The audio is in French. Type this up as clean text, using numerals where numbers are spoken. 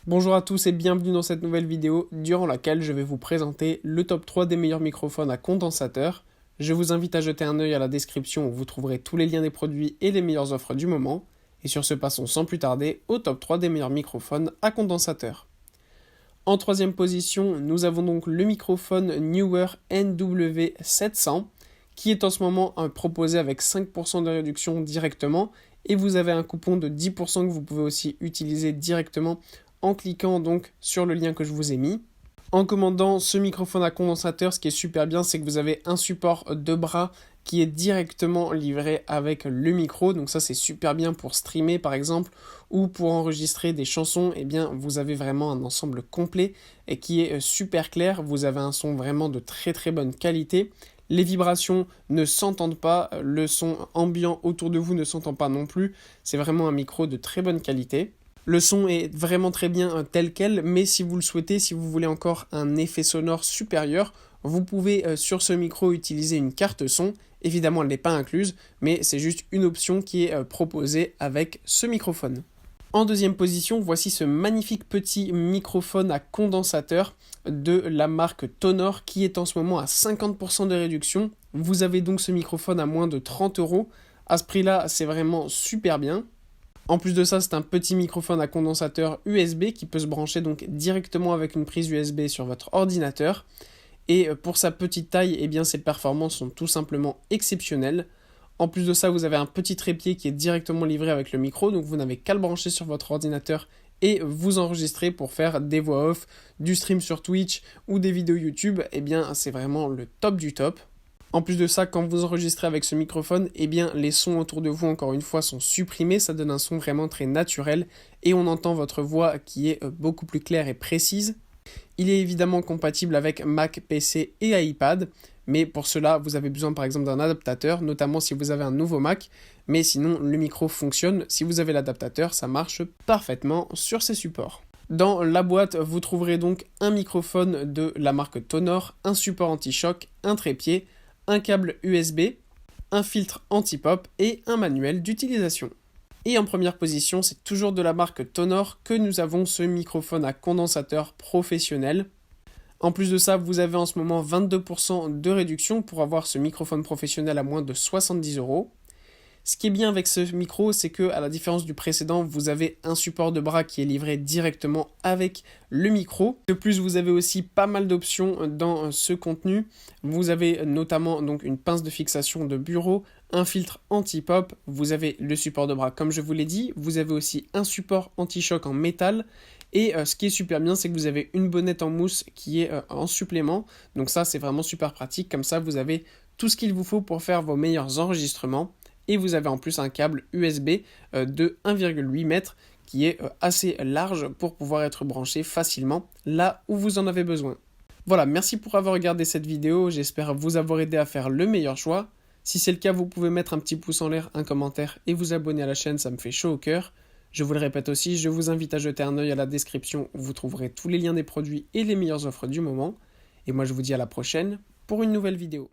Bonjour à tous et bienvenue dans cette nouvelle vidéo durant laquelle je vais vous présenter le top 3 des meilleurs microphones à condensateur. Je vous invite à jeter un œil à la description où vous trouverez tous les liens des produits et les meilleures offres du moment. Et sur ce, passons sans plus tarder au top 3 des meilleurs microphones à condensateur. En troisième position, nous avons donc le microphone Neewer NW700 qui est en ce moment proposé avec 5% de réduction directement et vous avez un coupon de 10% que vous pouvez aussi utiliser directement en cliquant donc sur le lien que je vous ai mis. En commandant ce microphone à condensateur, ce qui est super bien, c'est que vous avez un support de bras qui est directement livré avec le micro. Donc ça, c'est super bien pour streamer par exemple ou pour enregistrer des chansons. Eh bien, vous avez vraiment un ensemble complet et qui est super clair. Vous avez un son vraiment de très très bonne qualité. Les vibrations ne s'entendent pas, le son ambiant autour de vous ne s'entend pas non plus. C'est vraiment un micro de très bonne qualité. Le son est vraiment très bien tel quel, mais si vous le souhaitez, si vous voulez encore un effet sonore supérieur, vous pouvez sur ce micro utiliser une carte son. Évidemment, elle n'est pas incluse, mais c'est juste une option qui est proposée avec ce microphone. En deuxième position, voici ce magnifique petit microphone à condensateur de la marque Tonor qui est en ce moment à 50% de réduction. Vous avez donc ce microphone à moins de 30 €. À ce prix-là, c'est vraiment super bien. En plus de ça, c'est un petit microphone à condensateur USB qui peut se brancher donc directement avec une prise USB sur votre ordinateur. Et pour sa petite taille, eh bien, ses performances sont tout simplement exceptionnelles. En plus de ça, vous avez un petit trépied qui est directement livré avec le micro, donc vous n'avez qu'à le brancher sur votre ordinateur et vous enregistrer pour faire des voix off, du stream sur Twitch ou des vidéos YouTube. Eh bien, c'est vraiment le top du top. En plus de ça, quand vous enregistrez avec ce microphone, eh bien, les sons autour de vous, encore une fois, sont supprimés. Ça donne un son vraiment très naturel et on entend votre voix qui est beaucoup plus claire et précise. Il est évidemment compatible avec Mac, PC et iPad, mais pour cela, vous avez besoin par exemple d'un adaptateur, notamment si vous avez un nouveau Mac, mais sinon, le micro fonctionne. Si vous avez l'adaptateur, ça marche parfaitement sur ces supports. Dans la boîte, vous trouverez donc un microphone de la marque Tonor, un support anti-choc, un trépied, un câble USB, un filtre anti-pop et un manuel d'utilisation. Et en première position, c'est toujours de la marque Tonor que nous avons ce microphone à condensateur professionnel. En plus de ça, vous avez en ce moment 22% de réduction pour avoir ce microphone professionnel à moins de 70 €. Ce qui est bien avec ce micro, c'est que, à la différence du précédent, vous avez un support de bras qui est livré directement avec le micro. De plus, vous avez aussi pas mal d'options dans ce contenu. Vous avez notamment donc une pince de fixation de bureau, un filtre anti-pop, vous avez le support de bras comme je vous l'ai dit, vous avez aussi un support anti-choc en métal. Et ce qui est super bien, c'est que vous avez une bonnette en mousse qui est en supplément. Donc ça, c'est vraiment super pratique. Comme ça, vous avez tout ce qu'il vous faut pour faire vos meilleurs enregistrements. Et vous avez en plus un câble USB de 1,8 m qui est assez large pour pouvoir être branché facilement là où vous en avez besoin. Voilà, merci pour avoir regardé cette vidéo, j'espère vous avoir aidé à faire le meilleur choix. Si c'est le cas, vous pouvez mettre un petit pouce en l'air, un commentaire et vous abonner à la chaîne, ça me fait chaud au cœur. Je vous le répète aussi, je vous invite à jeter un œil à la description où vous trouverez tous les liens des produits et les meilleures offres du moment. Et moi je vous dis à la prochaine pour une nouvelle vidéo.